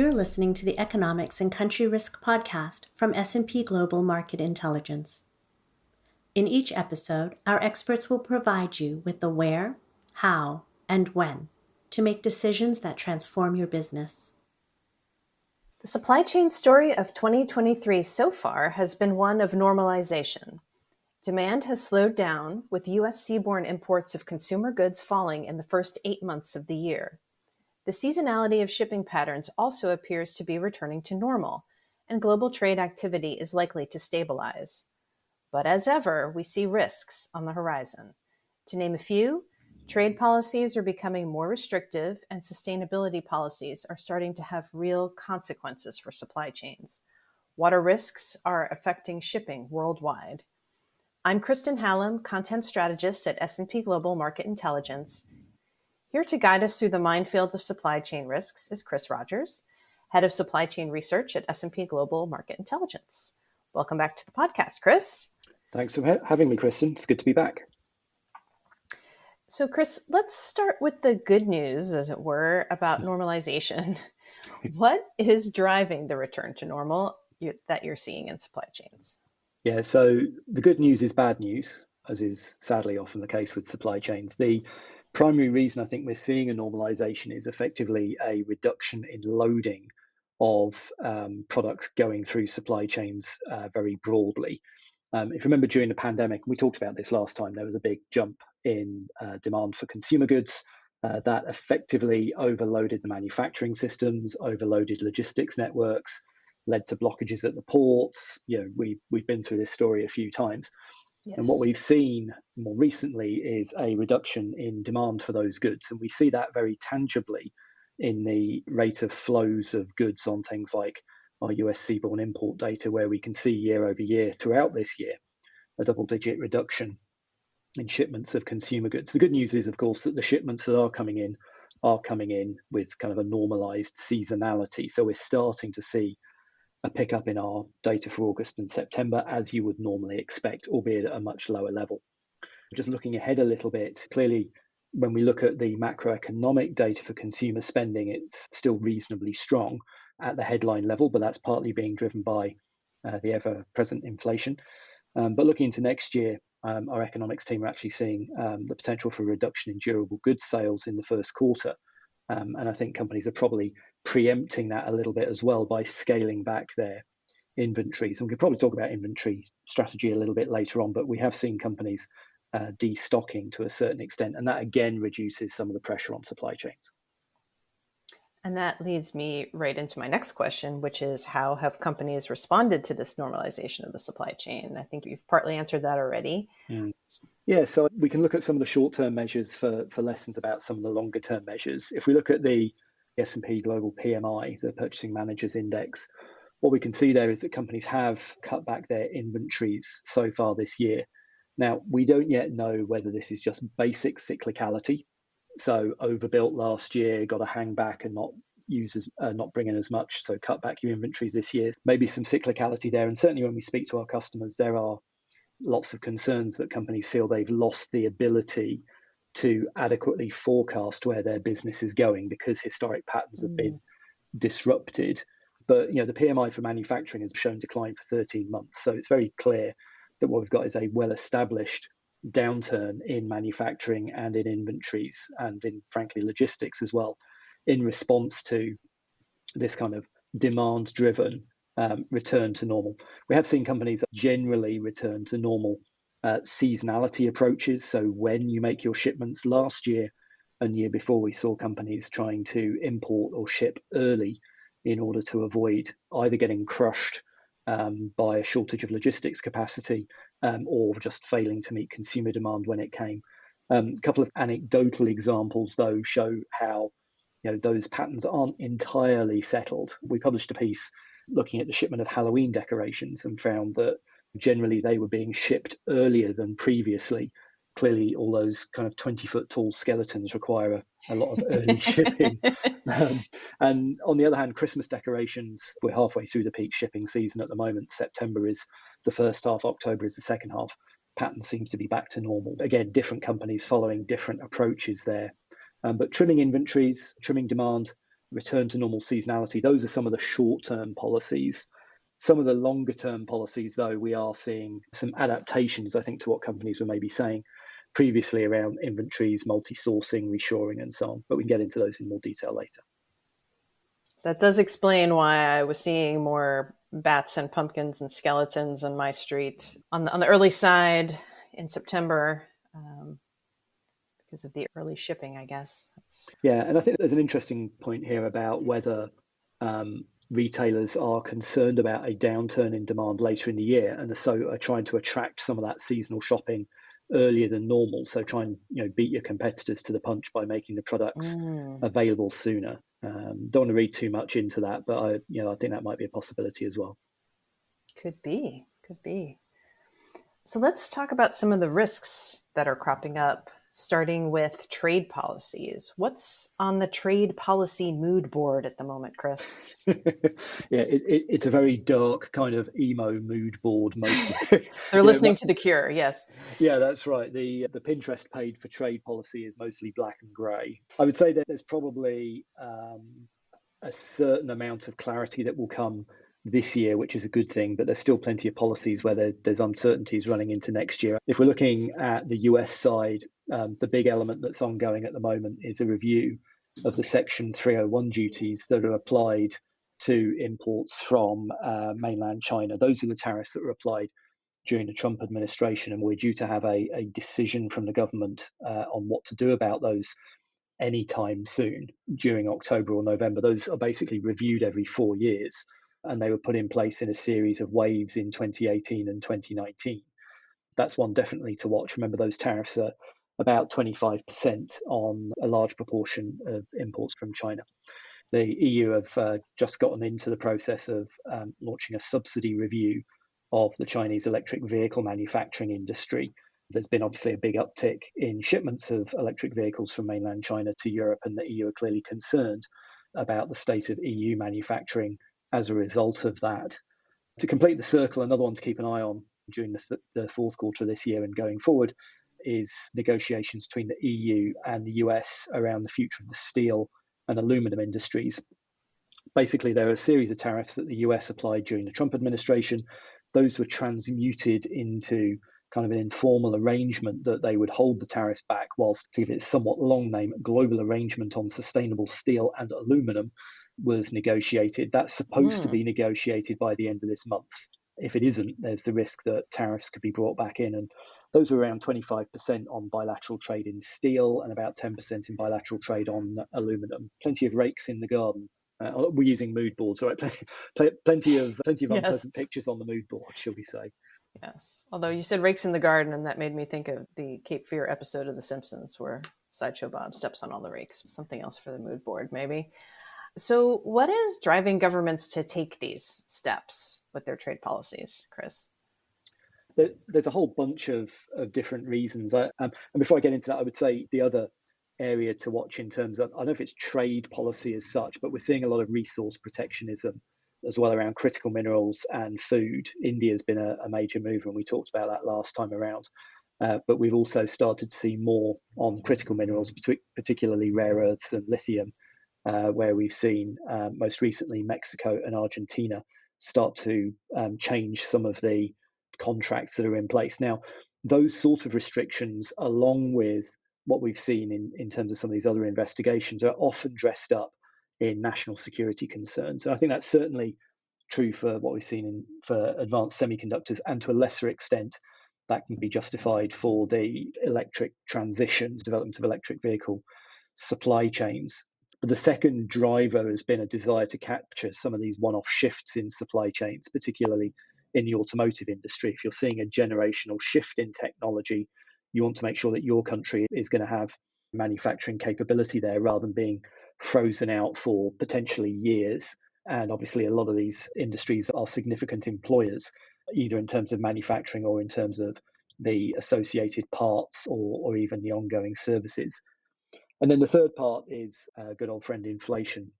You're listening to the Economics and Country Risk podcast from S&P Global Market Intelligence. In each episode, our experts will provide you with the where, how, and when to make decisions that transform your business. The supply chain story of 2023 so far has been one of normalization. Demand has slowed down, with U.S. seaborne imports of consumer goods falling in the first 8 months of the year. The seasonality of shipping patterns also appears to be returning to normal, and global trade activity is likely to stabilize. But as ever, we see risks on the horizon. To name a few, trade policies are becoming more restrictive, and sustainability policies are starting to have real consequences for supply chains. Water risks are affecting shipping worldwide. I'm Kristen Hallam, content strategist at S&P Global Market Intelligence. Here to guide us through the minefield of supply chain risks is Chris Rogers, head of supply chain research at S&P Global Market Intelligence. Welcome back to the podcast, Chris. Thanks for having me, Kristen. It's good to be back. So, Chris, let's start with the good news, as it were, about normalization. What is driving the return to normal that you're seeing in supply chains? Yeah, so the good news is bad news, as is sadly often the case with supply chains. The primary reason I think we're seeing a normalization is effectively a reduction in loading of products going through supply chains very broadly. If you remember during the pandemic, we talked about this last time, there was a big jump in demand for consumer goods that effectively overloaded the manufacturing systems, overloaded logistics networks, led to blockages at the ports. We've been through this story a few times. Yes. And what we've seen more recently is a reduction in demand for those goods. And we see that very tangibly in the rate of flows of goods on things like our US seaborne import data, where we can see year over year throughout this year, a double-digit reduction in shipments of consumer goods. The good news is, of course, that the shipments that are coming in with kind of a normalized seasonality. So we're starting to see a pickup in our data for August and September, as you would normally expect, albeit at a much lower level. Just looking ahead a little bit, clearly, when we look at the macroeconomic data for consumer spending, it's still reasonably strong at the headline level, but that's partly being driven by the ever-present inflation. But looking into next year, our economics team are actually seeing the potential for a reduction in durable goods sales in the first quarter. And I think companies are probably preempting that a little bit as well by scaling back their inventories. And we could probably talk about inventory strategy a little bit later on, but we have seen companies destocking to a certain extent, and that again reduces some of the pressure on supply chains. And that leads me right into my next question, which is how have companies responded to this normalization of the supply chain? I think you've partly answered that already. Yeah, so we can look at some of the short-term measures for lessons about some of the longer-term measures. If we look at the S&P Global PMI, the Purchasing Managers Index, what we can see there is that companies have cut back their inventories so far this year. Now, we don't yet know whether this is just basic cyclicality. So overbuilt last year, got to hang back and not bring in as much. So cut back your inventories this year. Maybe some cyclicality there. And certainly when we speak to our customers, there are lots of concerns that companies feel they've lost the ability to adequately forecast where their business is going because historic patterns have been disrupted. But the PMI for manufacturing has shown decline for 13 months. So it's very clear that what we've got is a well-established downturn in manufacturing and in inventories and in, frankly, logistics as well, in response to this kind of demand-driven return to normal. We have seen companies generally return to normal seasonality approaches. So when you make your shipments last year and year before, we saw companies trying to import or ship early in order to avoid either getting crushed by a shortage of logistics capacity or just failing to meet consumer demand when it came. A couple of anecdotal examples, though, show how those patterns aren't entirely settled. We published a piece looking at the shipment of Halloween decorations and found that generally they were being shipped earlier than previously. Clearly, all those kind of 20-foot tall skeletons require a lot of early shipping. And on the other hand, Christmas decorations, we're halfway through the peak shipping season at the moment. September is the first half, October is the second half. Pattern seems to be back to normal. Again, different companies following different approaches there. But trimming inventories, trimming demand, return to normal seasonality. Those are some of the short-term policies. Some of the longer-term policies, though, we are seeing some adaptations, I think, to what companies were maybe saying previously around inventories, multi-sourcing, reshoring, and so on. But we can get into those in more detail later. That does explain why I was seeing more bats and pumpkins and skeletons on my street on the early side in September. Because of the early shipping, I guess. Yeah, and I think there's an interesting point here about whether retailers are concerned about a downturn in demand later in the year, and so are trying to attract some of that seasonal shopping earlier than normal. So try and beat your competitors to the punch by making the products available sooner. Don't want to read too much into that, but I think that might be a possibility as well. Could be. So let's talk about some of the risks that are cropping up, starting with trade policies. What's on the trade policy mood board at the moment, Chris? Yeah, it's a very dark kind of emo mood board. Most They're listening to The Cure, yes. Yeah, that's right. The Pinterest page for trade policy is mostly black and grey. I would say that there's probably a certain amount of clarity that will come this year, which is a good thing, but there's still plenty of policies where there's uncertainties running into next year. If we're looking at the US side, the big element that's ongoing at the moment is a review of the Section 301 duties that are applied to imports from mainland China. Those were the tariffs that were applied during the Trump administration, and we're due to have a decision from the government on what to do about those anytime soon during October or November. Those are basically reviewed every 4 years, and they were put in place in a series of waves in 2018 and 2019. That's one definitely to watch. Remember, those tariffs are about 25% on a large proportion of imports from China. The EU have just gotten into the process of launching a subsidy review of the Chinese electric vehicle manufacturing industry. There's been obviously a big uptick in shipments of electric vehicles from mainland China to Europe, and the EU are clearly concerned about the state of EU manufacturing as a result of that. To complete the circle, another one to keep an eye on during the fourth quarter of this year and going forward is negotiations between the EU and the US around the future of the steel and aluminum industries. Basically, there are a series of tariffs that the US applied during the Trump administration. Those were transmuted into kind of an informal arrangement that they would hold the tariffs back, whilst, to give it a somewhat long name, Global Arrangement on Sustainable Steel and Aluminum was negotiated. That's supposed to be negotiated by the end of this month. If it isn't, there's the risk that tariffs could be brought back in. And those were around 25% on bilateral trade in steel and about 10% in bilateral trade on aluminum. Plenty of rakes in the garden. We're using mood boards, right? Plenty of unpleasant pictures on the mood board, shall we say. Yes. Although you said rakes in the garden, and that made me think of the Cape Fear episode of The Simpsons where Sideshow Bob steps on all the rakes. Something else for the mood board, maybe. So what is driving governments to take these steps with their trade policies, Chris? There's a whole bunch of different reasons. And before I get into that, I would say the other area to watch in terms of, I don't know if it's trade policy as such, but we're seeing a lot of resource protectionism as well around critical minerals and food. India has been a major mover, and we talked about that last time around. But we've also started to see more on critical minerals, particularly rare earths and lithium, where we've seen most recently Mexico and Argentina start to change some of the contracts that are in place. Now, those sort of restrictions, along with what we've seen in terms of some of these other investigations, are often dressed up in national security concerns. And I think that's certainly true for what we've seen for advanced semiconductors, and to a lesser extent, that can be justified for the electric transitions, development of electric vehicle supply chains. But the second driver has been a desire to capture some of these one-off shifts in supply chains, particularly in the automotive industry. If you're seeing a generational shift in technology, you want to make sure that your country is going to have manufacturing capability there rather than being frozen out for potentially years. And obviously, a lot of these industries are significant employers, either in terms of manufacturing or in terms of the associated parts or even the ongoing services. And then the third part is good old friend inflation.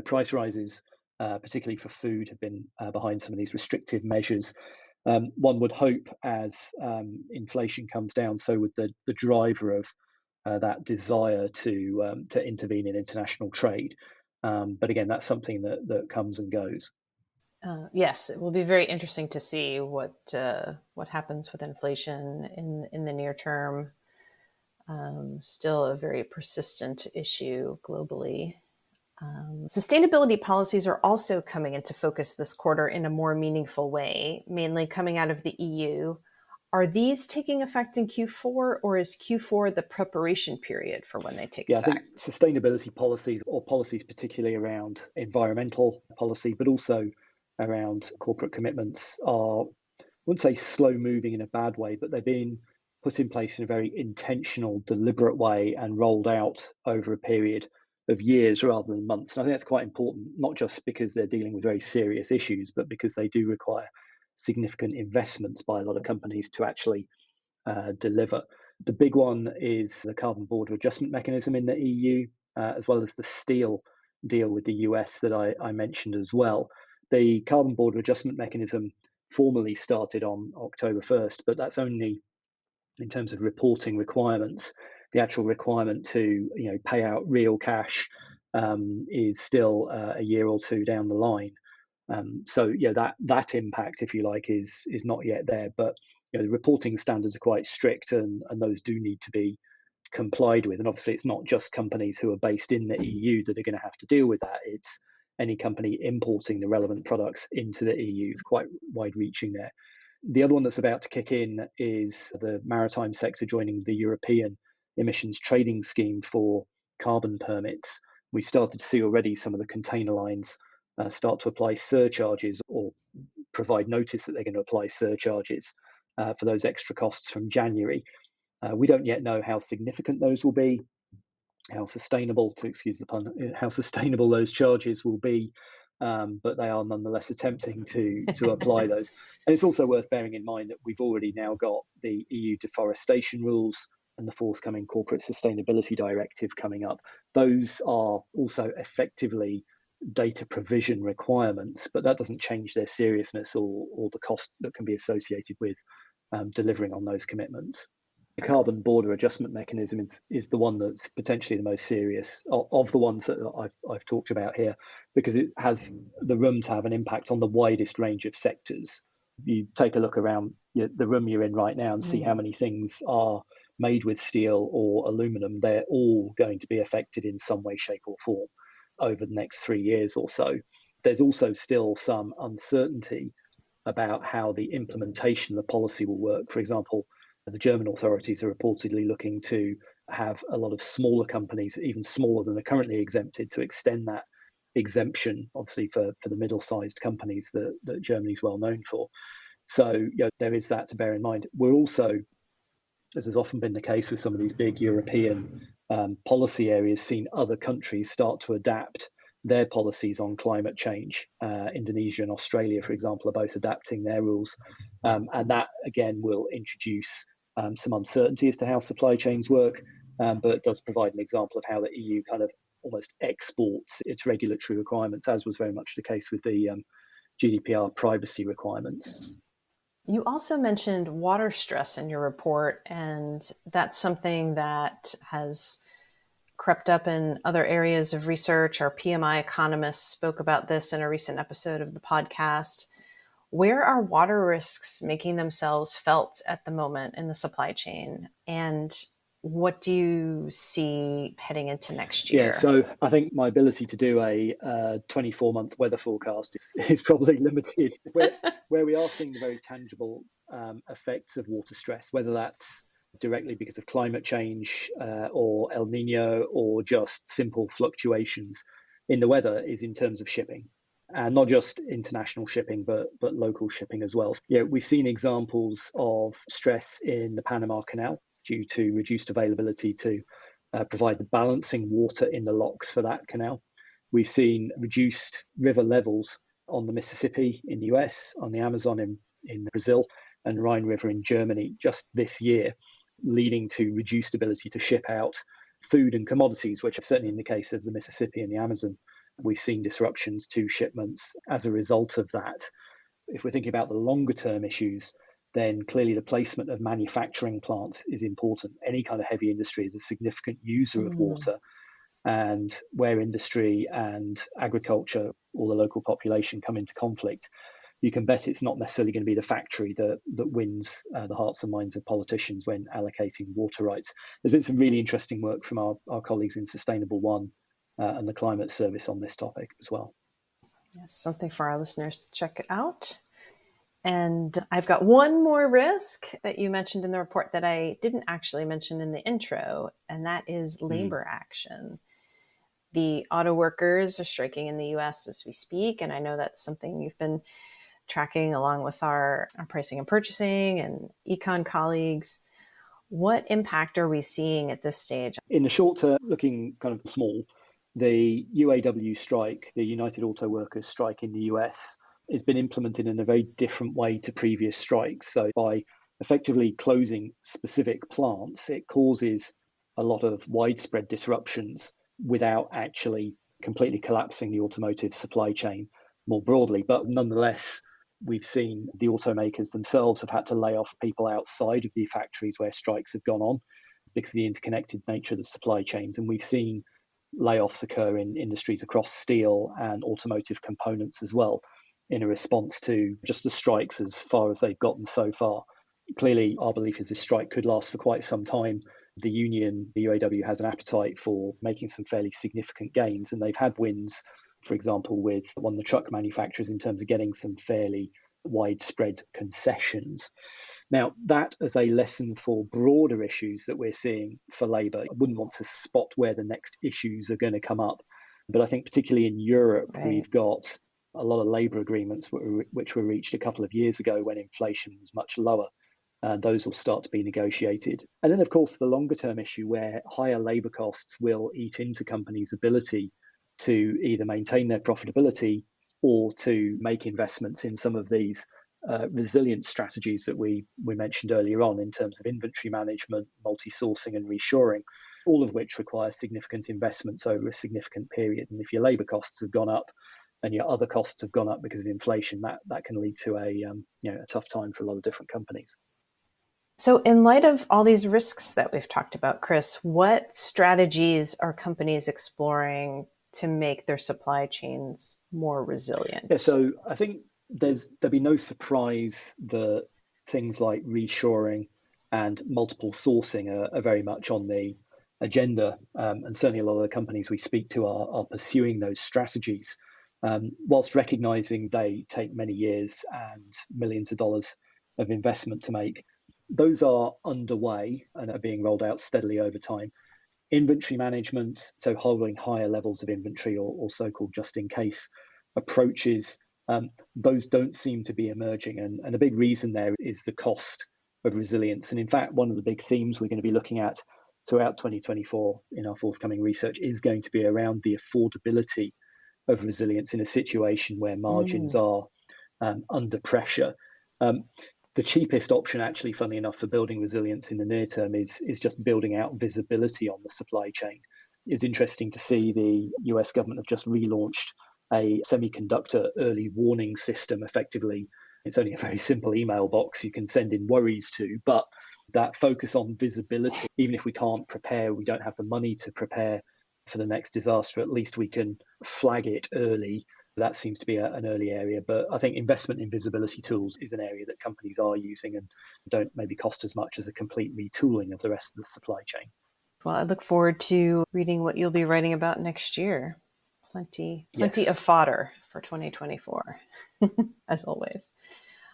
Price rises, particularly for food, have been behind some of these restrictive measures. One would hope as inflation comes down, so would the driver of that desire to intervene in international trade. But again, that's something that comes and goes. Yes, it will be very interesting to see what happens with inflation in the near term. Still a very persistent issue globally. Sustainability policies are also coming into focus this quarter in a more meaningful way, mainly coming out of the EU. Are these taking effect in Q4, or is Q4 the preparation period for when they take Yeah, I think effect? sustainability policies, or policies particularly around environmental policy, but also around corporate commitments, are, I wouldn't say slow moving in a bad way, but they're being put in place in a very intentional, deliberate way and rolled out over a period of years rather than months. And I think that's quite important, not just because they're dealing with very serious issues, but because they do require significant investments by a lot of companies to actually deliver. The big one is the carbon border adjustment mechanism in the EU, as well as the steel deal with the US that I mentioned as well. The carbon border adjustment mechanism formally started on October 1st, but that's only in terms of reporting requirements. The actual requirement to pay out real cash is still a year or two down the line. So that impact, if you like, is not yet there. But the reporting standards are quite strict, and those do need to be complied with. And obviously, it's not just companies who are based in the EU that are going to have to deal with that. It's any company importing the relevant products into the EU. It's quite wide-reaching there. The other one that's about to kick in is the maritime sector joining the European emissions trading scheme for carbon permits. We started to see already some of the container lines start to apply surcharges or provide notice that they're going to apply surcharges for those extra costs from January. We don't yet know how significant those will be, how sustainable, to excuse the pun, how sustainable those charges will be, but they are nonetheless attempting to apply those. And it's also worth bearing in mind that we've already now got the EU deforestation rules and the forthcoming Corporate Sustainability Directive coming up. Those are also effectively data provision requirements, but that doesn't change their seriousness or the cost that can be associated with delivering on those commitments. The carbon border adjustment mechanism is the one that's potentially the most serious of the ones that I've talked about here, because it has the room to have an impact on the widest range of sectors. You take a look around the room you're in right now and see how many things are made with steel or aluminum. They're all going to be affected in some way, shape, or form over the next 3 years or so. There's also still some uncertainty about how the implementation of the policy will work. For example, the German authorities are reportedly looking to have a lot of smaller companies, even smaller than are currently exempted, to extend that exemption, obviously for the middle-sized companies that Germany's well known for. So there is that to bear in mind. We're also, as has often been the case with some of these big European policy areas, seen other countries start to adapt their policies on climate change. Indonesia and Australia, for example, are both adapting their rules. And that, again, will introduce some uncertainty as to how supply chains work, but it does provide an example of how the EU kind of almost exports its regulatory requirements, as was very much the case with the GDPR privacy requirements. You also mentioned water stress in your report, and that's something that has crept up in other areas of research. Our PMI economists spoke about this in a recent episode of the podcast. Where are water risks making themselves felt at the moment in the supply chain? And what do you see heading into next year? Yeah, so I think my ability to do a 24-month weather forecast is probably limited. Where we are seeing the very tangible effects of water stress, whether that's directly because of climate change or El Nino or just simple fluctuations in the weather, is in terms of shipping. And not just international shipping, but local shipping as well. We've seen examples of stress in the Panama Canal due to reduced availability to provide the balancing water in the locks for that canal. We've seen reduced river levels on the Mississippi in the US, on the Amazon in Brazil, and Rhine River in Germany just this year, leading to reduced ability to ship out food and commodities, which are certainly in the case of the Mississippi and the Amazon. We've seen disruptions to shipments as a result of that. If we're thinking about the longer term issues, then clearly the placement of manufacturing plants is important. Any kind of heavy industry is a significant user of water. And where industry and agriculture or the local population come into conflict, you can bet it's not necessarily going to be the factory that wins the hearts and minds of politicians when allocating water rights. There's been some really interesting work from our colleagues in Sustainable One and the Climate Service on this topic as well. Yes, something for our listeners to check out. And I've got one more risk that you mentioned in the report that I didn't actually mention in the intro, and that is labor action. The auto workers are striking in the US as we speak, and I know that's something you've been tracking along with our pricing and purchasing and econ colleagues. What impact are we seeing at this stage? In the short term, looking kind of small, the UAW strike, the United Auto Workers strike in the US, has been implemented in a very different way to previous strikes. So by effectively closing specific plants, it causes a lot of widespread disruptions without actually completely collapsing the automotive supply chain more broadly. But nonetheless, we've seen the automakers themselves have had to lay off people outside of the factories where strikes have gone on because of the interconnected nature of the supply chains. And we've seen layoffs occur in industries across steel and automotive components as well in a response to just the strikes as far as they've gotten so far. Clearly, our belief is this strike could last for quite some time. The union, the UAW, has an appetite for making some fairly significant gains, and they've had wins, for example, with one of the truck manufacturers in terms of getting some fairly widespread concessions. Now, that as a lesson for broader issues that we're seeing for labour, I wouldn't want to spot where the next issues are going to come up. But I think particularly in Europe, we've got a lot of labour agreements which were reached a couple of years ago when inflation was much lower. Those will start to be negotiated. And then, of course, the longer term issue where higher labour costs will eat into companies' ability to either maintain their profitability or to make investments in some of these resilient strategies that we mentioned earlier on in terms of inventory management, multi-sourcing and reshoring, all of which require significant investments over a significant period. And if your labour costs have gone up and your other costs have gone up because of inflation, that can lead to a tough time for a lot of different companies. So in light of all these risks that we've talked about, Chris, what strategies are companies exploring to make their supply chains more resilient? Yeah, so I think there'll be no surprise that things like reshoring and multiple sourcing are very much on the agenda. And certainly a lot of the companies we speak to are pursuing those strategies, whilst recognizing they take many years and millions of dollars of investment to make. Those are underway and are being rolled out steadily over time. Inventory management, so holding higher levels of inventory or so-called just-in-case approaches, those don't seem to be emerging. And a big reason there is the cost of resilience. And in fact, one of the big themes we're going to be looking at throughout 2024 in our forthcoming research is going to be around the affordability of resilience in a situation where margins are under pressure. The cheapest option, actually, funnily enough, for building resilience in the near term is just building out visibility on the supply chain. It's interesting to see the US government have just relaunched a semiconductor early warning system, effectively. It's only a very simple email box you can send in worries to, but that focus on visibility, even if we can't prepare, we don't have the money to prepare for the next disaster, at least we can flag it early. That seems to be an early area, but I think investment in visibility tools is an area that companies are using and don't maybe cost as much as a complete retooling of the rest of the supply chain. Well, I look forward to reading what you'll be writing about next year. Plenty of fodder for 2024, as always.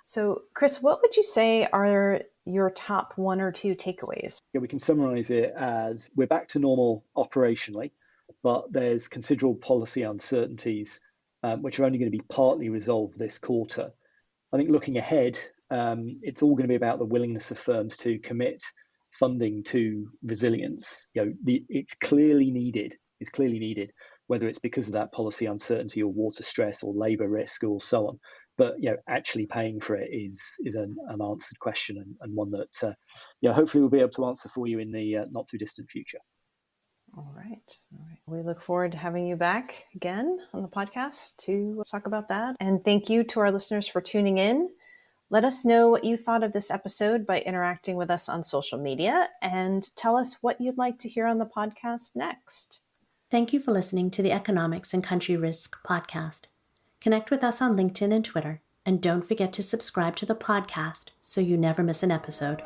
So, Chris, what would you say are your top one or two takeaways? Yeah, we can summarize it as we're back to normal operationally, but there's considerable policy uncertainties which are only going to be partly resolved this quarter. I think looking ahead, it's all going to be about the willingness of firms to commit funding to resilience. It's clearly needed. It's clearly needed, whether it's because of that policy uncertainty or water stress or labour risk or so on. But actually paying for it is an unanswered question and one that hopefully we'll be able to answer for you in the not too distant future. All right. We look forward to having you back again on the podcast to talk about that. And thank you to our listeners for tuning in. Let us know what you thought of this episode by interacting with us on social media and tell us what you'd like to hear on the podcast next. Thank you for listening to the Economics and Country Risk podcast. Connect with us on LinkedIn and Twitter, and don't forget to subscribe to the podcast so you never miss an episode.